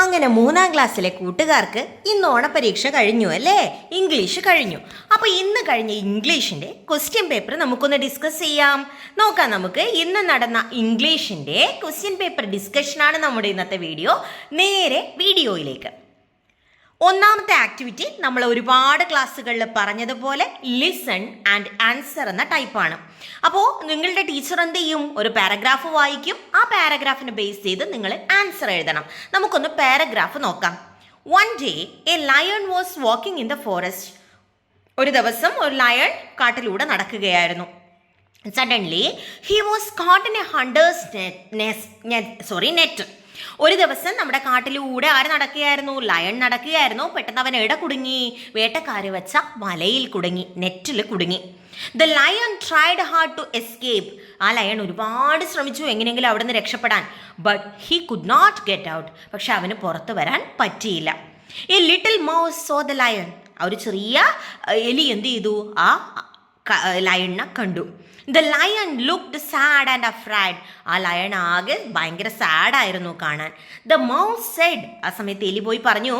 അങ്ങനെ 3-ാം ക്ലാസ്സിലെ കൂട്ടുകാർക്ക് ഇന്ന് ഓണപരീക്ഷ കഴിഞ്ഞു അല്ലേ? ഇംഗ്ലീഷ് കഴിഞ്ഞു. അപ്പോൾ ഇന്ന് കഴിഞ്ഞ ഇംഗ്ലീഷിൻ്റെ ക്വസ്റ്റ്യൻ പേപ്പർ നമുക്കൊന്ന് ഡിസ്കസ് ചെയ്യാം. നോക്കാം നമുക്ക് ഇന്ന് നടന്ന ഇംഗ്ലീഷിൻ്റെ ക്വസ്റ്റ്യൻ പേപ്പർ ഡിസ്കഷനാണ് നമ്മുടെ ഇന്നത്തെ വീഡിയോ. നേരെ വീഡിയോയിലേക്ക്. ഒന്നാമത്തെ ആക്ടിവിറ്റി നമ്മൾ ഒരുപാട് ക്ലാസ്സുകളിൽ പറഞ്ഞതുപോലെ ലിസൺ ആൻഡ് ആൻസർ എന്ന ടൈപ്പാണ്. അപ്പോൾ നിങ്ങളുടെ ടീച്ചർ എന്ത് ചെയ്യും? ഒരു പാരഗ്രാഫ് വായിക്കും. ആ പാരഗ്രാഫിനെ ബേസ് ചെയ്ത് നിങ്ങൾ ആൻസർ എഴുതണം. നമുക്കൊന്ന് പാരഗ്രാഫ് നോക്കാം. One day A lion was walking in the forest. ഒരു ദിവസം ഒരു ലയൺ കാട്ടിലൂടെ നടക്കുകയായിരുന്നു. Suddenly he was coat in a hunter's net. ഒരു ദിവസം നമ്മുടെ കാട്ടിലൂടെ ആര് നടക്കുകയായിരുന്നു? ലയൺ നടക്കുകയായിരുന്നു. പെട്ടെന്ന് അവൻ എവിടെ കുടുങ്ങി? വേട്ടക്കാര് വെച്ച വലയിൽ കുടുങ്ങി, നെറ്റിൽ കുടുങ്ങി. The lion tried hard to escape. ആ ലയൺ ഒരുപാട് ശ്രമിച്ചു എങ്ങനെയെങ്കിലും അവിടെ നിന്ന് രക്ഷപ്പെടാൻ. But he could not get out. പക്ഷെ അവന് പുറത്ത് വരാൻ പറ്റിയില്ല. A little mouse saw the lion. ഒരു ചെറിയ എലി എന്ത് ചെയ്തു? ആ ലയണിനെ കണ്ടു. The lion looked sad and afraid. ആ ലയൺ ആകെ ഭയങ്കര സാഡായിരുന്നു കാണാൻ. The mouse said. ആ സമയത്ത് എലി പോയി പറഞ്ഞു,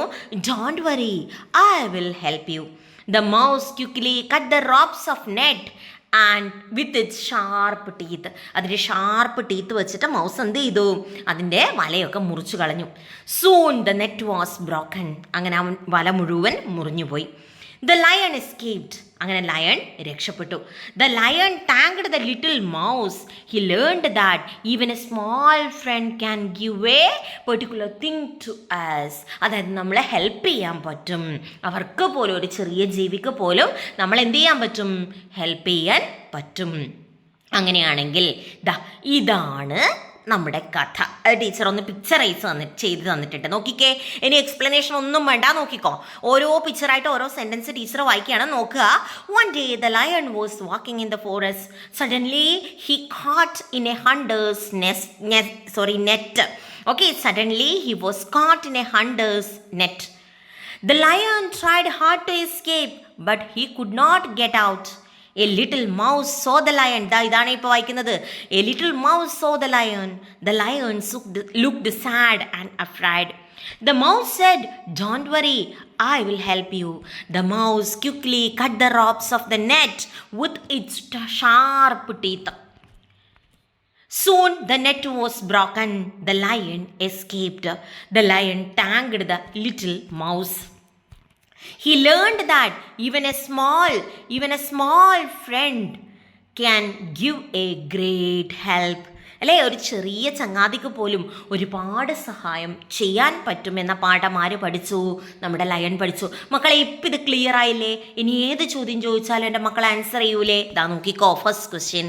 don't worry, I will help you. The mouse quickly cut the ropes of net and with its sharp teeth. അതിൻ്റെ ഷാർപ്പ് ടീത്ത് വെച്ചിട്ട് മൗസ് എന്ത് ചെയ്തു? അതിൻ്റെ വലയൊക്കെ മുറിച്ചു കളഞ്ഞു. Soon the net was broken. അങ്ങനെ അവൻ വല മുഴുവൻ മുറിഞ്ഞുപോയി. The lion escaped. അങ്ങനെ ലയൺ രക്ഷപ്പെട്ടു. The lion thanked the little mouse. He learned that even a small friend can give a particular thing to us. അതായത് നമ്മളെ ഹെൽപ്പ് ചെയ്യാൻ പറ്റും. അവർക്ക് പോലും, ഒരു ചെറിയ ജീവിക്ക് പോലും നമ്മൾ എന്ത് ചെയ്യാൻ പറ്റും? ഹെൽപ്പ് ചെയ്യാൻ പറ്റും. അങ്ങനെയാണെങ്കിൽ ഇതാണ് നമ്മുടെ കഥ. ടീച്ചർ ഒന്ന് പിക്ചറൈസ് ചെയ്ത് തന്നിട്ടുണ്ട്. നോക്കിക്കേ. ഇനി എക്സ്പ്ലനേഷൻ ഒന്നും വേണ്ട, നോക്കിക്കോ. ഓരോ പിക്ചറായിട്ട് ഓരോ സെൻറ്റൻസ് ടീച്ചർ വായിക്കുകയാണ്. നോക്കുക. One day the lion was walking in the forest. Suddenly he caught in a hunter's net. Okay, suddenly he was caught in a hunter's net. The lion tried hard to escape but he could not get out. A little mouse saw the lion. ഇതാണ് ഇപ്പോൾ വായിക്കുന്നത്. A little mouse saw the lion. The lion looked sad and afraid. The mouse said, don't worry, I will help you. The mouse quickly cut the ropes of the net with its sharp teeth. Soon the net was broken. The lion escaped. The lion thanked the little mouse. He learned that even a small friend can give a great help. അല്ലേ? ഒരു ചെറിയ ചങ്ങാതിക്ക് പോലും ഒരുപാട് സഹായം ചെയ്യാൻ പറ്റുമെന്ന പാഠം ആര് പഠിച്ചു? നമ്മുടെ ലയൺ പഠിച്ചു. മക്കളെ, ഇപ്പം ഇത് ക്ലിയർ ആയില്ലേ? ഇനി ഏത് ചോദ്യം ചോദിച്ചാലും എൻ്റെ മക്കൾ ആൻസർ ചെയ്യൂലേ? നോക്കിക്കോ. ഫസ്റ്റ് ക്വസ്റ്റ്യൻ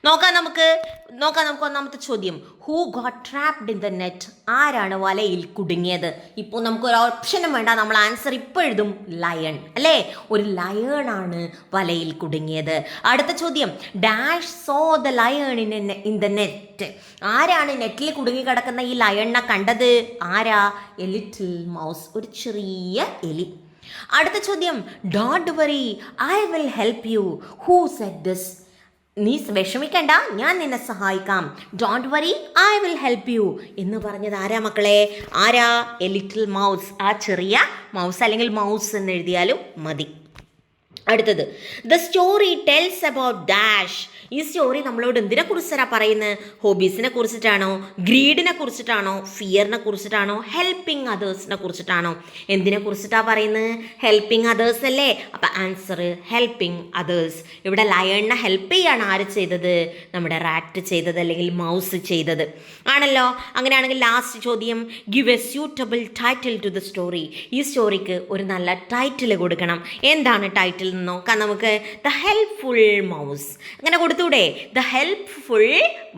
നോക്കാം നമുക്ക്. ഒന്നാമത്തെ ചോദ്യം, who got trapped in the net. ആരാണ് വലയിൽ കുടുങ്ങിയത്? ഇപ്പോൾ നമുക്കൊരു ഓപ്ഷനും വേണ്ട, നമ്മൾ ആൻസർ ഇപ്പോൾ എഴുതും. ലയൺ. അല്ലേ? ഒരു ലയണാണ് വലയിൽ കുടുങ്ങിയത്. അടുത്ത ചോദ്യം, dash so the lion in the net. ആരാണ് നെറ്റിൽ കുടുങ്ങി കിടക്കുന്ന ഈ ലയണിനെ കണ്ടത്? ആരാ? A little mouse. ഒരു ചെറിയ എലി. അടുത്ത ചോദ്യം, don't worry, I will help U. Who said this. നീ വിഷമിക്കണ്ട, ഞാൻ നിന്നെ സഹായിക്കാം. Don't worry, I will help U എന്ന് പറഞ്ഞത് ആരാ മക്കളെ? ആരാ? A little mouse. ആ ചെറിയ മൗസ്, അല്ലെങ്കിൽ മൗസ് എന്ന് എഴുതിയാലും മതി. അടുത്തത്, the story tells about dash. ഈ സ്റ്റോറി നമ്മളോട് എന്തിനെ കുറിച്ചാണ് പറയുന്നത്? ഹോബീസിനെ കുറിച്ചിട്ടാണോ? ഗ്രീഡിനെ കുറിച്ചിട്ടാണോ? ഫിയറിനെ കുറിച്ചിട്ടാണോ? ഹെൽപ്പിംഗ് അതേഴ്സിനെ കുറിച്ചിട്ടാണോ? എന്തിനെ കുറിച്ചിട്ടാണ് പറയുന്നത്? ഹെൽപ്പിംഗ് അതേഴ്സ് അല്ലേ? അപ്പം ആൻസർ ഹെൽപ്പിംഗ് അതേഴ്സ്. ഇവിടെ ലയണിനെ ഹെൽപ്പ് ചെയ്യാണ് ആര് ചെയ്തത്? നമ്മുടെ റാറ്റ് ചെയ്തത്, അല്ലെങ്കിൽ മൗസ് ചെയ്തത് ആണല്ലോ. അങ്ങനെയാണെങ്കിൽ ലാസ്റ്റ് ചോദ്യം, give a suitable title to the story. ഈ സ്റ്റോറിക്ക് ഒരു നല്ല ടൈറ്റിൽ കൊടുക്കണം. എന്താണ് ടൈറ്റിൽ എന്ന് നോക്കാം നമുക്ക്. The helpful mouse. അങ്ങനെ കൊടുത്തൂടെ? The helpful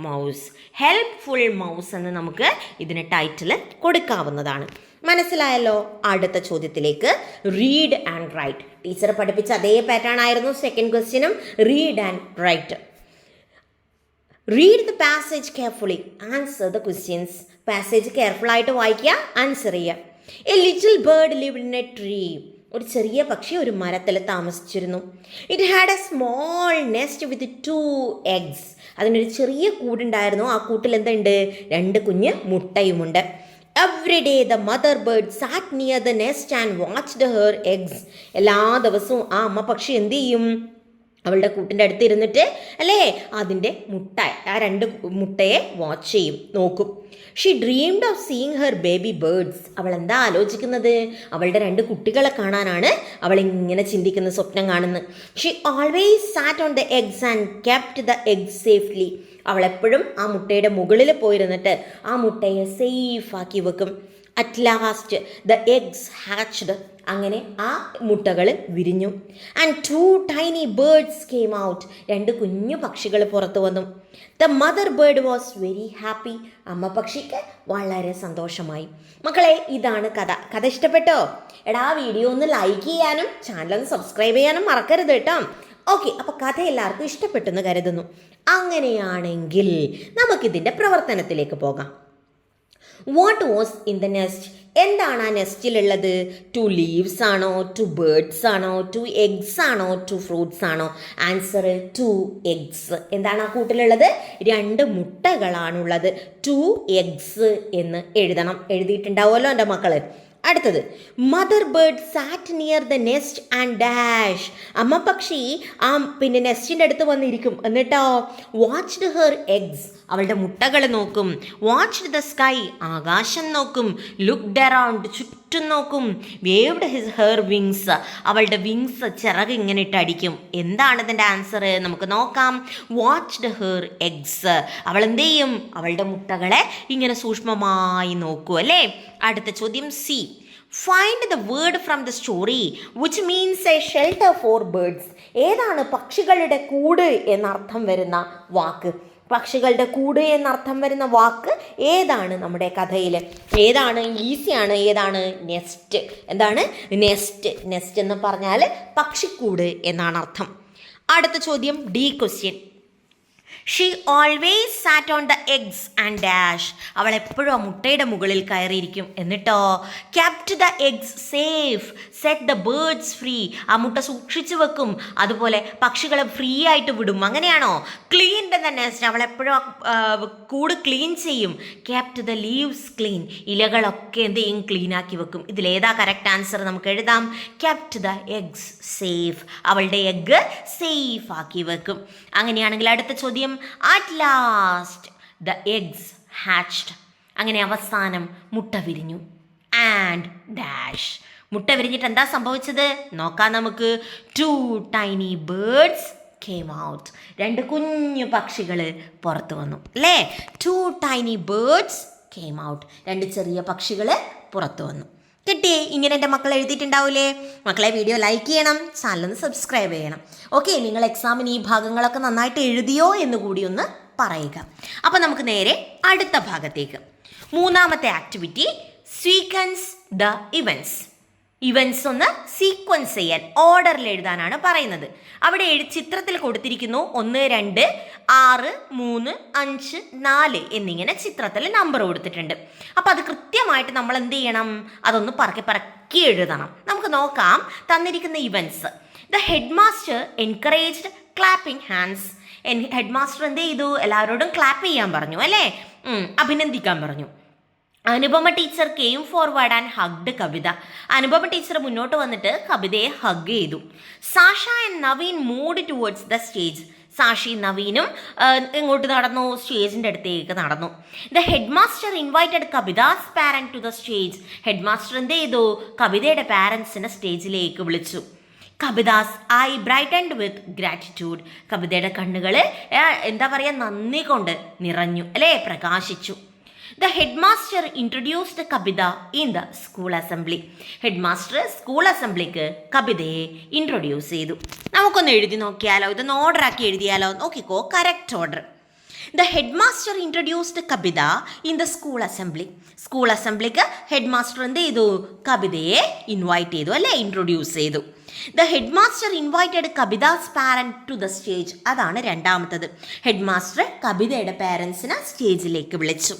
mouse. Helpful mouse എന്ന് നമുക്ക് ഇതിന് ടൈറ്റിൽ കൊടുക്കാവുന്നതാണ്. മനസ്സിലായല്ലോ? അടുത്ത ചോദ്യത്തിലേക്ക്, റീഡ് ആൻഡ് റൈറ്റ്. ടീച്ചർ പഠിപ്പിച്ച അതേ പാറ്റേൺ ആയിരുന്നു സെക്കൻഡ് ക്വസ്റ്റ്യനും. Read and write. Read the passage carefully, answer the questions. Passage careful ആയിട്ട് വായിക്കുക, ആൻസർ ചെയ്യുക. A little bird lived in a tree. ഒരു ചെറിയ പക്ഷി ഒരു മരത്തിൽ താമസിച്ചിരുന്നു. It had a small nest with 2 eggs. അതിനൊരു ചെറിയ കൂടുണ്ടായിരുന്നു. ആ കൂട്ടിൽ എന്തുണ്ട്? 2 കുഞ്ഞ് മുട്ടയുമുണ്ട്. Every day the mother bird sat near the nest and watched her eggs. എല്ലാ ദിവസവും ആ അമ്മ പക്ഷി എന്ത് ചെയ്യും? അവളുടെ കൂട്ടിൻ്റെ അടുത്ത് ഇരുന്നിട്ട് അല്ലേ അതിൻ്റെ ആ 2 മുട്ടയെ വാച്ച് ചെയ്യും, നോക്കും. She dreamed of seeing her baby birds. അവൾ എന്താ ആലോചിക്കുന്നത്? അവളുടെ 2 കുട്ടികളെ കാണാനാണ് അവൾ ഇങ്ങനെ ചിന്തിക്കുന്നത്, സ്വപ്നം കാണുന്നത്. She always SAT on the eggs and kept the eggs safely. അവൾ എപ്പോഴും ആ മുട്ടയുടെ മുകളിൽ പോയിരുന്നിട്ട് ആ മുട്ടയെ സേഫ് ആക്കി വെക്കും. At last the eggs hatched. അങ്ങനെ ആ മുട്ടകൾ വിരിഞ്ഞു. And 2 tiny birds came out. 2 കുഞ്ഞു പക്ഷികൾ പുറത്തു വന്നു. The mother bird was very happy. അമ്മ പക്ഷിക്ക് വളരെ സന്തോഷമായി. മക്കളെ, ഇതാണ് കഥ. കഥ ഇഷ്ടപ്പെട്ടോ? എടാ, വീഡിയോ ഒന്ന് ലൈക്ക് ചെയ്യാനും ചാനൽ സബ്സ്ക്രൈബ് ചെയ്യാനും മറക്കരുത് കേട്ടോ. ഓക്കെ, അപ്പോൾ കഥ എല്ലാവർക്കും ഇഷ്ടപ്പെട്ടെന്ന് കരുതുന്നു. അങ്ങനെയാണെങ്കിൽ നമുക്കിതിൻ്റെ പ്രവർത്തനത്തിലേക്ക് പോകാം. What was in the nest? എന്താണ് ആ നെസ്റ്റിലുള്ളത്? 2 ലീവ്സ് ആണോ, 2 ബേർഡ്സ് ആണോ, 2 എഗ്സ് ആണോ, 2 ഫ്രൂട്ട്സ് ആണോ? Answer 2 eggs. എന്താണ് ആ കൂട്ടിലുള്ളത്? 2 മുട്ടകളാണുള്ളത്. 2 എഗ്സ് എന്ന് എഴുതണം. എഴുതിയിട്ടുണ്ടാവുമല്ലോ എൻ്റെ മക്കള്. അടുത്തത്, mother bird sat near the nest and dash. അമ്മ പക്ഷി ആ നെസ്റ്റിൻ്റെ അടുത്ത് വന്നിരിക്കും. എന്നിട്ടോ വാച്ച്ഡ് ഹെർ എഗ്സ്. അവളുടെ മുട്ടകൾ നോക്കും. Watched the sky. ആകാശം നോക്കും. Looked around. ചുറ്റും നോക്കും. Waved her wings. അവളുടെ വിങ്സ്, ചിറക് ഇങ്ങനെ ഇട്ടടിക്കും. എന്താണ് ഇതിൻ്റെ ആൻസർ? നമുക്ക് നോക്കാം. Watched her eggs. അവൾ എന്ത് ചെയ്യും? അവളുടെ മുട്ടകളെ ഇങ്ങനെ സൂക്ഷ്മമായി നോക്കൂ അല്ലേ. അടുത്ത ചോദ്യം C. Find the word from the story which means A shelter four birds. ഏതാണ് പക്ഷികളുടെ കൂട് എന്നർത്ഥം വരുന്ന വാക്ക്? പക്ഷികളുടെ കൂട് എന്നർത്ഥം വരുന്ന വാക്ക് ഏതാണ് നമ്മുടെ കഥയിൽ? ഏതാണ്? ഈസിയാണ്. ഏതാണ്? നെസ്റ്റ്. എന്താണ്? നെസ്റ്റ്. നെസ്റ്റ് എന്ന് പറഞ്ഞാൽ പക്ഷിക്കൂട് എന്നാണ് അർത്ഥം. അടുത്ത ചോദ്യം D question. She always SAT on the eggs and dash. അവൾ എപ്പോഴും ആ മുട്ടയുടെ മുകളിൽ കയറിയിരിക്കും. എന്നിട്ടോ kept the eggs safe, set the birds free. ആ മുട്ട സൂക്ഷിച്ചു വെക്കും. അതുപോലെ പക്ഷികളെ ഫ്രീ ആയിട്ട് വിടും. അങ്ങനെയാണോ? Clean the nest. അവൾ എപ്പോഴും കൂട് ക്ലീൻ ചെയ്യും. Kept the leaves clean. ഇലകളൊക്കെ എന്ത് ചെയ്യും? ക്ലീൻ ആക്കി വെക്കും. ഇതിലേതാ കറക്റ്റ് ആൻസർ? നമുക്ക് എഴുതാം. Kept the eggs safe. അവളുടെ എഗ്ഗ് സേഫ് ആക്കി വെക്കും. അങ്ങനെയാണെങ്കിൽ അടുത്ത ചോദ്യം, at last the eggs hatched. അങ്ങനെ അവസാനം മുട്ട വിരിഞ്ഞു. And dash. മുട്ട വിരിഞ്ഞിട്ട് എന്താ സംഭവിച്ചത് നോക്കാം നമുക്ക്. 2 ടൈനി ബേർഡ്സ് came out. 2 കുഞ്ഞു പക്ഷികൾ പുറത്തു വന്നു അല്ലേ. 2 ടൈനി ബേർഡ്സ് came out. 2 ചെറിയ പക്ഷികൾ പുറത്തു വന്നു. കിട്ടിയേ? ഇങ്ങനെ എൻ്റെ മക്കൾ എഴുതിയിട്ടുണ്ടാവില്ലേ? മക്കളെ, വീഡിയോ ലൈക്ക് ചെയ്യണം, ചാനലൊന്ന് സബ്സ്ക്രൈബ് ചെയ്യണം. ഓക്കെ, നിങ്ങൾ എക്സാമിന് ഈ ഭാഗങ്ങളൊക്കെ നന്നായിട്ട് എഴുതിയോ എന്ന് കൂടി ഒന്ന് പറയുക. അപ്പോൾ നമുക്ക് നേരെ അടുത്ത ഭാഗത്തേക്ക്. 3ാമത്തെ activity, sequence the events. Events ഒന്ന് സീക്വൻസ് ചെയ്യാൻ, ഓർഡറിൽ എഴുതാനാണ് പറയുന്നത്. അവിടെ ചിത്രത്തിൽ കൊടുത്തിരിക്കുന്നു 1, 2, 6, 3, 5, 4 എന്നിങ്ങനെ ചിത്രത്തിൽ നമ്പർ കൊടുത്തിട്ടുണ്ട്. അപ്പോൾ അത് കൃത്യമായിട്ട് നമ്മൾ എന്ത് ചെയ്യണം? അതൊന്ന് പറക്കി എഴുതണം. നമുക്ക് നോക്കാം തന്നിരിക്കുന്ന events. The head master encouraged clapping hands. Head master എന്ത് ചെയ്തു? എല്ലാവരോടും ക്ലാപ്പ് ചെയ്യാൻ പറഞ്ഞു അല്ലേ, അഭിനന്ദിക്കാൻ പറഞ്ഞു. Anupama teacher came forward and hugged Kavita. Anupama teacher മുന്നോട്ട് വന്നിട്ട് കവിതയെ ഹഗ് ചെയ്തു. Sasha and Naveen moved towards the stage. സാഷിയും നവീനും എങ്ങോട്ട് നടന്നു? സ്റ്റേജിൻ്റെ അടുത്തേക്ക് നടന്നു. The head master invited Kavita's parent to the stage. Head master എന്ത് ചെയ്തു? കവിതയുടെ പാരൻസിനെ സ്റ്റേജിലേക്ക് വിളിച്ചു. Kavita's eye brightened with gratitude. കവിതയുടെ കണ്ണുകൾ എന്താ പറയുക, നന്ദി കൊണ്ട് നിറഞ്ഞു അല്ലേ, പ്രകാശിച്ചു. The headmaster introduced Kabita in the school assembly. Headmaster school അസംബ്ലിക്ക് കവിതയെ ഇൻട്രൊഡ്യൂസ് ചെയ്തു. നമുക്കൊന്ന് എഴുതി നോക്കിയാലോ? ഇതൊന്ന് ഓർഡർ ആക്കി എഴുതിയാലോ? നോക്കിക്കോ, correct order. The headmaster introduced Kabita in the school assembly. School അസംബ്ലിക്ക് ഹെഡ് മാസ്റ്റർ എന്ത് ചെയ്തു? കവിതയെ ഇൻവൈറ്റ് ചെയ്തു അല്ലേ, ഇൻട്രൊഡ്യൂസ് ചെയ്തു. The head master invited Kavita's parent to the stage. അതാണ് 2ാമത്തത്. ഹെഡ് മാസ്റ്റർ കവിതയുടെ പാരൻസിനെ സ്റ്റേജിലേക്ക് വിളിച്ചു.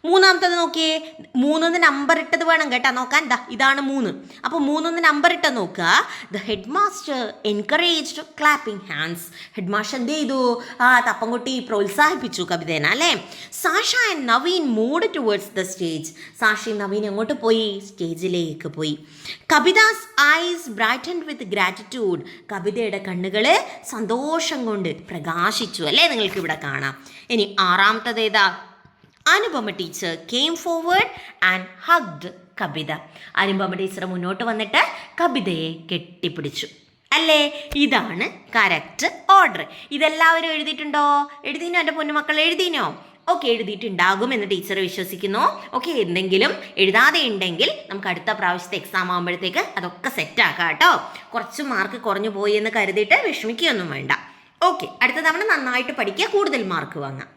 മൂന്നാമത്തത് നോക്കിയേ, 3 നമ്പർ ഇട്ടത് വേണം കേട്ടോ നോക്കാൻ. ഇതാണ് 3. അപ്പോൾ 3 നമ്പർ ഇട്ട നോക്കുക. The head master encouraged clapping hands. Head master എന്ത് ചെയ്തു? തപ്പംകുട്ടി പ്രോത്സാഹിപ്പിച്ചു കവിതേന അല്ലേ. Sasha and Naveen moved towards the stage. സാഷയും നവീൻ എങ്ങോട്ട് പോയി? സ്റ്റേജിലേക്ക് പോയി. Kavita's eyes brightened with gratitude. കവിതയുടെ കണ്ണുകൾ സന്തോഷം കൊണ്ട് പ്രകാശിച്ചു അല്ലേ, നിങ്ങൾക്ക് ഇവിടെ കാണാം. ഇനി ആറാമത്തത് ഏതാ? Anupama teacher came forward and hugged Kavita. Anupama teacher മുന്നോട്ട് വന്നിട്ട് കവിതയെ കെട്ടിപ്പിടിച്ചു അല്ലേ. ഇതാണ് കറക്റ്റ് ഓർഡർ. ഇതെല്ലാവരും എഴുതിയിട്ടുണ്ടോ? എഴുതിനോ എൻ്റെ പൊന്നുമക്കൾ? എഴുതിനോ? ഓക്കെ, എഴുതിയിട്ടുണ്ടാകുമെന്ന് ടീച്ചർ വിശ്വസിക്കുന്നു. ഓക്കെ, എന്തെങ്കിലും എഴുതാതെ ഉണ്ടെങ്കിൽ നമുക്ക് അടുത്ത പ്രാവശ്യത്തെ എക്സാം ആകുമ്പോഴത്തേക്ക് അതൊക്കെ സെറ്റാക്കാം കേട്ടോ. കുറച്ച് മാർക്ക് കുറഞ്ഞു പോയി എന്ന് കരുതിയിട്ട് വിഷമിക്കുകയൊന്നും വേണ്ട. ഓക്കെ, അടുത്ത തവണ നന്നായിട്ട് പഠിക്കുക, കൂടുതൽ മാർക്ക് വാങ്ങാം.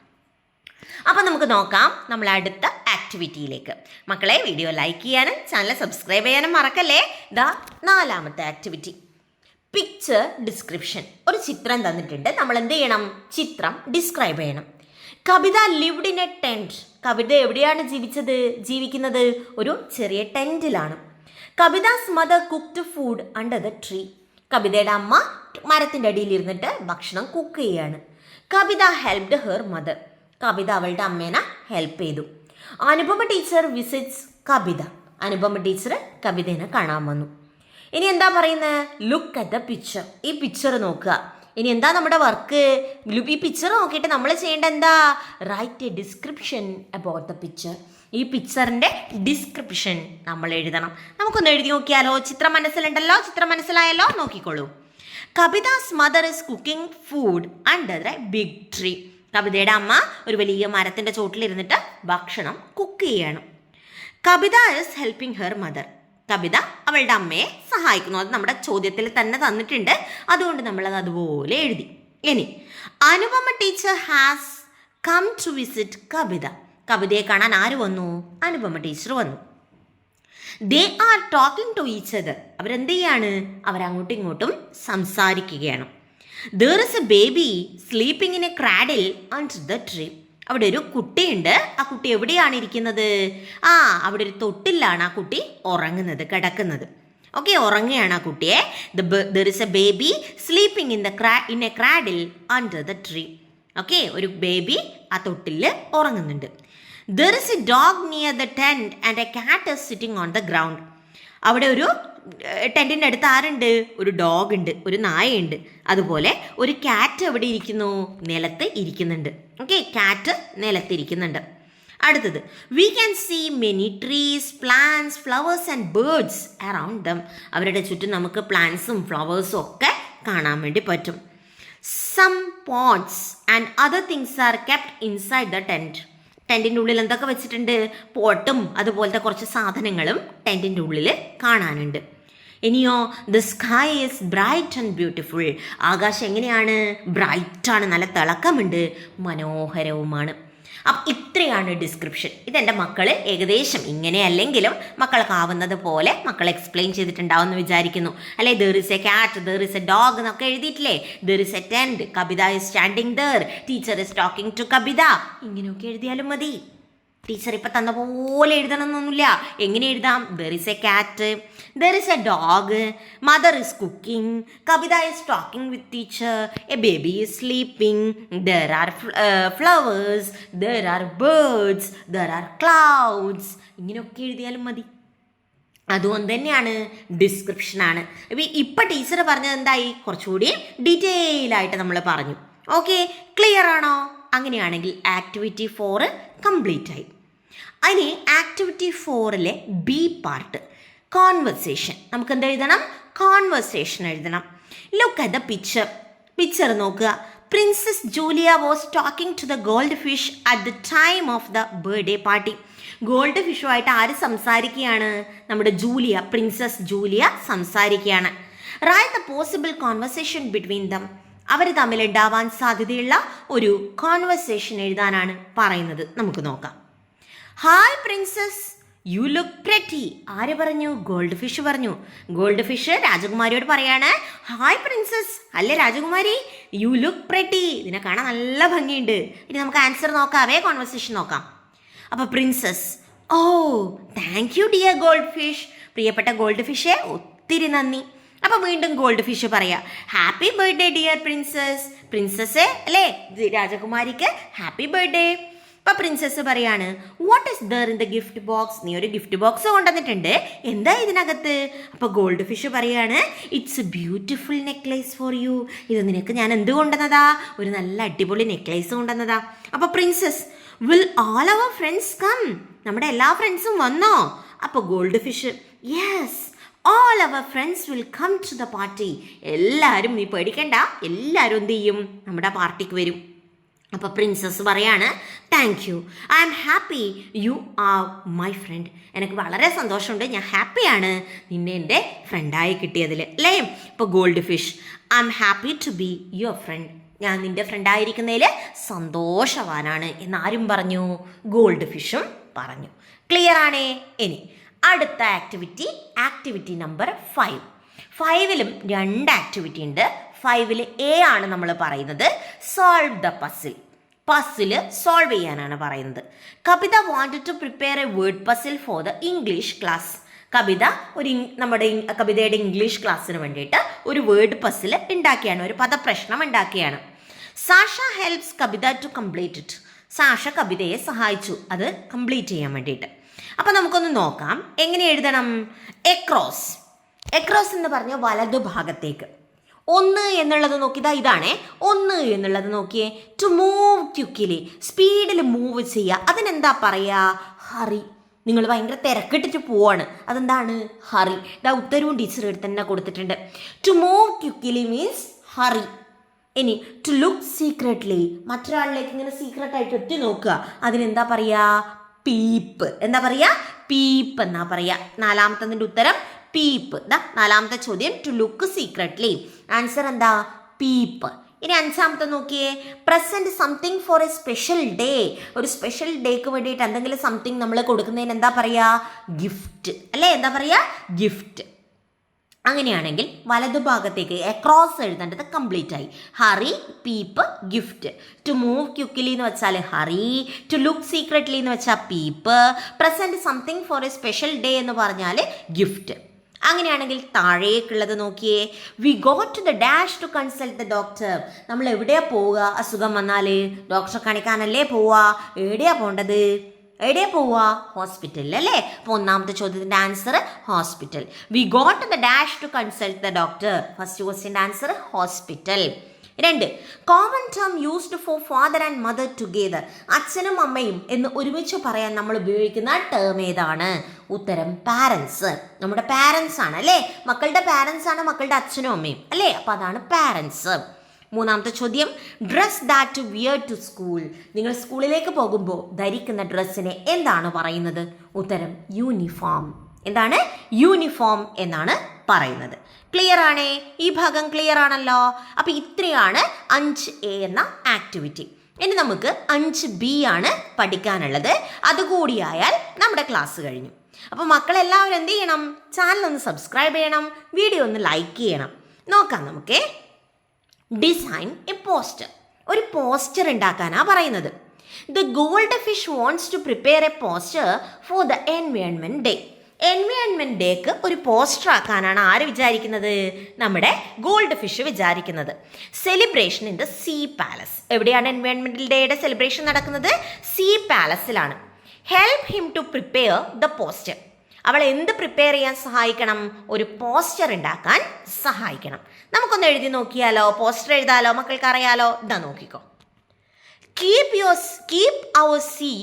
അപ്പം നമുക്ക് നോക്കാം നമ്മൾ അടുത്ത ആക്ടിവിറ്റിയിലേക്ക്. മക്കളെ, വീഡിയോ ലൈക്ക് ചെയ്യാനും ചാനൽ സബ്സ്ക്രൈബ് ചെയ്യാനും മറക്കല്ലേ. നാലാമത്തെ ആക്ടിവിറ്റി, പിക്ചർ ഡിസ്ക്രിപ്ഷൻ. ഒരു ചിത്രം തന്നിട്ടുണ്ട്, നമ്മൾ എന്ത് ചെയ്യണം? ചിത്രം ഡിസ്ക്രൈബ് ചെയ്യണം. Kavita lived in a tent. Kavita എവിടെയാണ് ജീവിക്കുന്നത്? ഒരു ചെറിയ ടെൻറ്റിലാണ്. Kavita's mother cooked food under the tree. കവിതയുടെ അമ്മ മരത്തിൻ്റെ അടിയിൽ ഇരുന്നിട്ട് ഭക്ഷണം കുക്ക് ചെയ്യാണ്. Kavita helped her mother. കവിത അവളുടെ അമ്മേനെ ഹെൽപ്പ് ചെയ്തു. Anupama teacher visits Kavita. Anupama teacher കവിതേനെ കാണാൻ വന്നു. ഇനി എന്താ പറയുന്നത്? Look at the picture. ഈ പിക്ചർ നോക്കുക. ഇനി എന്താ നമ്മുടെ വർക്ക്? ഈ പിക്ചർ നോക്കിയിട്ട് നമ്മൾ ചെയ്യേണ്ട എന്താ? Write a description about the picture. ഈ പിക്ചറിൻ്റെ ഡിസ്ക്രിപ്ഷൻ നമ്മൾ എഴുതണം. നമുക്കൊന്ന് എഴുതി നോക്കിയാലോ? ചിത്രം മനസ്സിലുണ്ടല്ലോ, ചിത്രം മനസ്സിലായല്ലോ, നോക്കിക്കോളൂ. Kavitha's mother is cooking food under the big tree. കവിതയുടെ അമ്മ ഒരു വലിയ മരത്തിൻ്റെ ചോട്ടിലിരുന്നിട്ട് ഭക്ഷണം കുക്ക് ചെയ്യണം. Kavitha is helping her mother. കവിത അവളുടെ അമ്മയെ സഹായിക്കുന്നു. അത് നമ്മുടെ ചോദ്യത്തിൽ തന്നെ തന്നിട്ടുണ്ട്, അതുകൊണ്ട് നമ്മളത് അതുപോലെ എഴുതി. ഇനി Anupama teacher has come to visit Kavita. കവിതയെ കാണാൻ ആര് വന്നു? അനുപമ ടീച്ചർ വന്നു. They are talking to each other. അവരെന്ത് ചെയ്യാണ്? അവരങ്ങോട്ടും ഇങ്ങോട്ടും സംസാരിക്കുകയാണ്. There is a baby sleeping in a cradle under the tree. അവിടെ ഒരു കുട്ടിയുണ്ട്. ആ കുട്ടി എവിടെയാണ് ഇരിക്കുന്നത്? അവിടെ ഒരു തൊട്ടിലാണ് ആ കുട്ടി ഉറങ്ങുന്നത്, കിടക്കുന്നത്. ഓക്കെ, ഉറങ്ങുകയാണ് ആ കുട്ടിയെ. There is a baby sleeping in a cradle under the tree. Okay, ഒരു ബേബി ആ തൊട്ടിൽ ഉറങ്ങുന്നുണ്ട്. There is a dog near the tent and a cat is sitting on the ground. അവിടെ ഒരു ടെൻറ്റിൻ്റെ അടുത്ത് ആരുണ്ട്? ഒരു ഡോഗ് ഉണ്ട്, ഒരു നായയുണ്ട്. അതുപോലെ ഒരു ക്യാറ്റ് എവിടെ ഇരിക്കുന്നു? നിലത്ത് ഇരിക്കുന്നുണ്ട്. ഓക്കെ, ക്യാറ്റ് നിലത്തിരിക്കുന്നുണ്ട്. അടുത്തത്, we can see many trees, plants, flowers and birds around them. അവരുടെ ചുറ്റും നമുക്ക് പ്ലാന്റ്സും ഫ്ലവേഴ്സും ഒക്കെ കാണാൻ വേണ്ടി പറ്റും. Some pots and other things are kept inside the tent. ടെൻറ്റിൻ്റെ ഉള്ളിൽ എന്തൊക്കെ വെച്ചിട്ടുണ്ട്? പോട്ടും അതുപോലത്തെ കുറച്ച് സാധനങ്ങളും ടെൻറ്റിൻ്റെ ഉള്ളിൽ കാണാനുണ്ട്. ഇനിയോ, the sky is bright and beautiful. ആകാശം എങ്ങനെയാണ്? ബ്രൈറ്റാണ്, നല്ല തിളക്കമുണ്ട്, മനോഹരവുമാണ്. അപ്പം ഇത്രയാണ് ഡിസ്ക്രിപ്ഷൻ. ഇതെൻ്റെ മക്കൾ ഏകദേശം ഇങ്ങനെ അല്ലെങ്കിലും മക്കൾക്കാവുന്നത് പോലെ മക്കൾ എക്സ്പ്ലെയിൻ ചെയ്തിട്ടുണ്ടാവും എന്ന് വിചാരിക്കുന്നു അല്ലേ. There is a cat, there is a dog എന്നൊക്കെ എഴുതിയിട്ടില്ലേ. There is a tent, Kavita is standing there, teacher is talking to Kavita. ഇങ്ങനെയൊക്കെ എഴുതിയാലും മതി. ടീച്ചർ ഇപ്പം തന്ന പോലെ എഴുതണമെന്നൊന്നുമില്ല. എങ്ങനെ എഴുതാം? There is a cat, there is a dog, mother is cooking, Kavitha is talking with teacher, A baby is sleeping, there are flowers, there are birds, there are clouds. ഇങ്ങനെയൊക്കെ എഴുതിയാലും മതി. അതുകൊണ്ട് തന്നെയാണ് ഡിസ്ക്രിപ്ഷനാണ്. ഇപ്പം ടീച്ചർ പറഞ്ഞത് എന്തായി? കുറച്ചുകൂടി ഡീറ്റെയിൽ ആയിട്ട് നമ്മൾ പറഞ്ഞു. ഓക്കെ, ക്ലിയർ ആണോ? അങ്ങനെയാണെങ്കിൽ ആക്ടിവിറ്റി 4 കംപ്ലീറ്റ് ആയി. ഇനി ആക്ടിവിറ്റി 4 ബി പാർട്ട്, കോൺവെർസേഷൻ. നമുക്ക് എന്ത് എഴുതണം? കോൺവെർസേഷൻ എഴുതണം. Look at the picture. Picture നോക്കുക. Princess Julia was talking to the gold fish at the time of the birthday party. Gold ഫിഷുമായിട്ട് ആര് സംസാരിക്കുകയാണ്? നമ്മുടെ ജൂലിയ, പ്രിൻസസ് ജൂലിയ സംസാരിക്കുകയാണ്. Write the possible conversation between them. അവർ തമ്മിലുണ്ടാവാൻ സാധ്യതയുള്ള ഒരു കോൺവെർസേഷൻ എഴുതാനാണ് പറയുന്നത്. നമുക്ക് നോക്കാം. Hi princess, you look pretty. ആര് പറഞ്ഞു? ഗോൾഡ് ഫിഷ് പറഞ്ഞു. ഗോൾഡ് ഫിഷ് രാജകുമാരിയോട് പറയാണ്, ഹായ് പ്രിൻസസ്, അല്ലേ രാജകുമാരി, യു ലുക്ക് പ്രെറ്റി. ഇതിനെ കാണാൻ നല്ല ഭംഗിയുണ്ട്. ഇനി നമുക്ക് ആൻസർ നോക്കാവേ, കോൺവെർസേഷൻ നോക്കാം. അപ്പോൾ princess, oh thank you dear goldfish, പ്രിയപ്പെട്ട ഗോൾഡ് ഫിഷേ ഒത്തിരി നന്ദി. അപ്പോൾ വീണ്ടും ഗോൾഡ് ഫിഷ് പറയാ, ഹാപ്പി ബർത്ത്ഡേ ഡിയർ പ്രിൻസസ്, പ്രിൻസസ്സേ അല്ലേ രാജകുമാരിക്ക് ഹാപ്പി ബർത്ത്ഡേ. അപ്പൊ പ്രിൻസസ് പറയാണ്, what is there in the gift box, നീ ഒരു ഗിഫ്റ്റ് ബോക്സ് കൊണ്ടുവന്നിട്ടുണ്ട്, എന്താ ഇതിനകത്ത്? അപ്പൊ ഗോൾഡ് ഫിഷ് പറയാണ്, it's a beautiful necklace for you, ഇത് നിനക്ക് ഞാൻ എന്ത് കൊണ്ടുവന്നതാ? ഒരു നല്ല അടിപൊളി നെക്ലേസ് കൊണ്ടുവന്നതാ. അപ്പൊ princess, will all our friends come, നമ്മുടെ എല്ലാ ഫ്രണ്ട്സും വന്നോ? അപ്പൊ goldfish, yes all our friends will come to the party, എല്ലാവരും, നീ പേടിക്കണ്ട, എല്ലാവരും എന്ത് ചെയ്യും? നമ്മുടെ പാർട്ടിക്ക് വരും. അപ്പോൾ പ്രിൻസസ് പറയാണ്, thank you, I am happy you are my friend, എനിക്ക് വളരെ സന്തോഷമുണ്ട്, ഞാൻ ഹാപ്പിയാണ് നിന്നെ എൻ്റെ ഫ്രണ്ടായി കിട്ടിയതിൽ അല്ലേ. ഇപ്പോൾ goldfish, I am happy to be your friend, ഞാൻ നിൻ്റെ ഫ്രണ്ടായിരിക്കുന്നതിൽ സന്തോഷവാനാണ് എന്നാരും പറഞ്ഞു? ഗോൾഡ് ഫിഷും പറഞ്ഞു. ക്ലിയർ ആണേ? ഇനി അടുത്ത ആക്ടിവിറ്റി നമ്പർ 5. 5ലും 2 ആക്ടിവിറ്റി ഉണ്ട്. 5ൽ എ ആണ് നമ്മൾ പറയുന്നത്, സോൾവ് ദ പസില് സോൾവ് ചെയ്യാനാണ് പറയുന്നത്. Kavita wanted to prepare a word puzzle for the English class. Kavita നമ്മുടെ കവിതയുടെ ഇംഗ്ലീഷ് ക്ലാസ്സിന് വേണ്ടിയിട്ട് ഒരു വേർഡ് പസിൽ ഉണ്ടാക്കിയാണ്, ഒരു പദപ്രശ്നം ഉണ്ടാക്കിയാണ്. Sasha helps Kavita to complete it. Sasha കവിതയെ സഹായിച്ചു അത് കംപ്ലീറ്റ് ചെയ്യാൻ വേണ്ടിയിട്ട്. അപ്പം നമുക്കൊന്ന് നോക്കാം എങ്ങനെ എഴുതണം. എക്രോസ് എന്ന് പറഞ്ഞ വലതുഭാഗത്തേക്ക്. 1 എന്നുള്ളത് നോക്കിയതാ, ഇതാണേ 1 എന്നുള്ളത് നോക്കിയേ. ടു മൂവ് ക്വിക്കിലി, സ്പീഡിൽ മൂവ് ചെയ്യുക, അതിനെന്താ പറയുക? ഹറി. നിങ്ങൾ ഭയങ്കര തിരക്കിട്ടിട്ട് പോവാണ്, അതെന്താണ്? ഹറി. ഇതാ ഉത്തരവും ടീച്ചർ എടുത്ത് തന്നെ കൊടുത്തിട്ടുണ്ട്. To move quickly means hurry. ഇനി ടു ലുക്ക് സീക്രട്ട്ലി, മറ്റൊരാളിലേക്ക് ഇങ്ങനെ സീക്രട്ടായിട്ട് എത്തി നോക്കുക, അതിനെന്താ പറയുക? പീപ്പ്. എന്താ പറയുക? പീപ്പ് എന്നാ പറയുക. 4ാമത്തതിൻ്റെ ഉത്തരം പീപ്പ്. ദാ 4ാമത്തെ ചോദ്യം ടു ലുക്ക് സീക്രട്ട്ലി, ആൻസർ എന്താ? പീപ്പ്. ഇനി 5ാമത്തെ നോക്കിയേ, present something for a special day. ഒരു സ്പെഷ്യൽ ഡേക്ക് വേണ്ടിയിട്ട് എന്തെങ്കിലും സംതിങ് നമ്മൾ കൊടുക്കുന്നതിന് എന്താ പറയുക? ഗിഫ്റ്റ് അല്ലേ? എന്താ പറയുക? ഗിഫ്റ്റ്. അങ്ങനെയാണെങ്കിൽ വലതുഭാഗത്തേക്ക് എക്രോസ് എഴുതേണ്ടത് കംപ്ലീറ്റ് ആയി. Hurry, peep, gift. To move quickly എന്ന് വെച്ചാൽ ഹറി, ടു ലുക്ക് സീക്രട്ട്ലി എന്ന് വെച്ചാൽ peep, present something for a special day എന്ന് പറഞ്ഞാൽ ഗിഫ്റ്റ്. അങ്ങനെയാണെങ്കിൽ താഴേക്കുള്ളത് നോക്കിയേ, we go to the dash to consult the doctor. നമ്മൾ എവിടെയാ പോവുക? അസുഖം വന്നാൽ ഡോക്ടറെ കാണിക്കാനല്ലേ പോവുക? എവിടെയാ പോകേണ്ടത്? എവിടെയാ പോവുക? ഹോസ്പിറ്റലിൽ അല്ലേ? അപ്പോൾ 1ാമത്തെ ചോദ്യത്തിൻ്റെ answer hospital. We go to the dash to consult the doctor. First ക്വസ്റ്റ്യൻ്റെ answer hospital. 2, common term used for father and mother together. അച്ഛനും അമ്മയും എന്ന് ഒരുമിച്ച് പറയാൻ നമ്മൾ ഉപയോഗിക്കുന്ന ടേം ഏതാണ്? ഉത്തരം പാരൻസ്. നമ്മുടെ പാരൻസ് ആണ് അല്ലേ? മക്കളുടെ പാരൻസ് ആണ് മക്കളുടെ അച്ഛനും അമ്മയും അല്ലേ? അപ്പോൾ അതാണ് പാരൻസ്. 3ാമത്തെ ചോദ്യം, dress that wear to school. നിങ്ങൾ സ്കൂളിലേക്ക് പോകുമ്പോൾ ധരിക്കുന്ന ഡ്രസ്സിനെ എന്താണ് പറയുന്നത്? ഉത്തരം യൂണിഫോം. എന്താണ്? യൂണിഫോം എന്നാണ് പറയുന്നത്. ക്ലിയർ ആണേ? ഈ ഭാഗം ക്ലിയർ ആണല്ലോ. അപ്പോൾ ഇത്രയാണ് 5A എന്ന ആക്ടിവിറ്റി. ഇനി നമുക്ക് 5B ആണ് പഠിക്കാനുള്ളത്. അതുകൂടിയായാൽ നമ്മുടെ ക്ലാസ് കഴിഞ്ഞു. അപ്പോൾ മക്കളെല്ലാവരും എന്ത് ചെയ്യണം? ചാനൽ ഒന്ന് സബ്സ്ക്രൈബ് ചെയ്യണം, വീഡിയോ ഒന്ന് ലൈക്ക് ചെയ്യണം. നോക്കാം നമുക്ക്. Design a poster. ഒരു പോസ്റ്റർ ഉണ്ടാക്കാനാണ് പറയുന്നത്. The gold fish wants to prepare a poster for the environment day. Environment ഡേക്ക് ഒരു പോസ്റ്റർ ആക്കാനാണ് ആര് വിചാരിക്കുന്നത്? നമ്മുടെ ഗോൾഡ് ഫിഷ് വിചാരിക്കുന്നത്. Celebration in the sea palace. എവിടെയാണ് എൻവയോൺമെൻറ്റൽ ഡേയുടെ സെലിബ്രേഷൻ നടക്കുന്നത്? സീ പാലസിലാണ്. Help him to prepare the poster. അവൾ എന്ത് പ്രിപ്പയർ ചെയ്യാൻ സഹായിക്കണം? ഒരു പോസ്റ്റർ ഉണ്ടാക്കാൻ സഹായിക്കണം. നമുക്കൊന്ന് എഴുതി നോക്കിയാലോ? പോസ്റ്റർ എഴുതാലോ? മക്കൾക്ക് അറിയാലോ? ഇതാ നോക്കിക്കോ. Keep our sea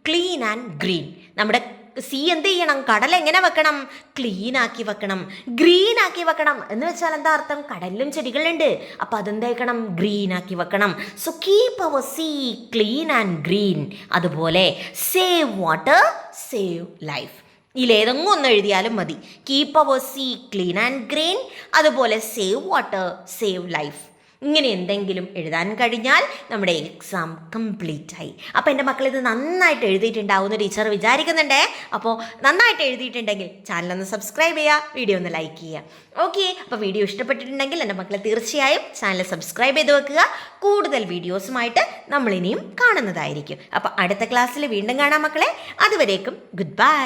clean and green. നമ്മുടെ സീ എന്ത് ചെയ്യണം? കടൽ എങ്ങനെ വെക്കണം? ക്ലീൻ ആക്കി വെക്കണം, ഗ്രീൻ ആക്കി വെക്കണം. എന്ന് വെച്ചാൽ എന്താ അർത്ഥം? കടലിലും ചെടികളുണ്ട്, അപ്പം അതെന്താക്കണം? ഗ്രീൻ ആക്കി വെക്കണം. So keep our sea clean and green. അതുപോലെ സേവ് വാട്ടർ, സേവ് ലൈഫ്. ഇതിലേതെങ്കിലും ഒന്ന് എഴുതിയാലും മതി. Keep our sea clean and green, അതുപോലെ സേവ് വാട്ടർ, സേവ് ലൈഫ്. ഇങ്ങനെ എന്തെങ്കിലും എഴുതാൻ കഴിഞ്ഞാൽ നമ്മുടെ എക്സാം കംപ്ലീറ്റ് ആയി. അപ്പോൾ എൻ്റെ മക്കൾ ഇത് നന്നായിട്ട് എഴുതിയിട്ടുണ്ടാവുമെന്ന് ടീച്ചർ വിചാരിക്കുന്നുണ്ടേ. അപ്പോൾ നന്നായിട്ട് എഴുതിയിട്ടുണ്ടെങ്കിൽ ചാനലൊന്ന് സബ്സ്ക്രൈബ് ചെയ്യുക, വീഡിയോ ഒന്ന് ലൈക്ക് ചെയ്യുക. ഓക്കെ, അപ്പോൾ വീഡിയോ ഇഷ്ടപ്പെട്ടിട്ടുണ്ടെങ്കിൽ എൻ്റെ മക്കളെ തീർച്ചയായും ചാനൽ സബ്സ്ക്രൈബ് ചെയ്ത് വെക്കുക. കൂടുതൽ വീഡിയോസുമായിട്ട് നമ്മളിനിയും കാണുന്നതായിരിക്കും. അപ്പോൾ അടുത്ത ക്ലാസ്സിൽ വീണ്ടും കാണാം മക്കളെ. അതുവരേക്കും ഗുഡ് ബൈ.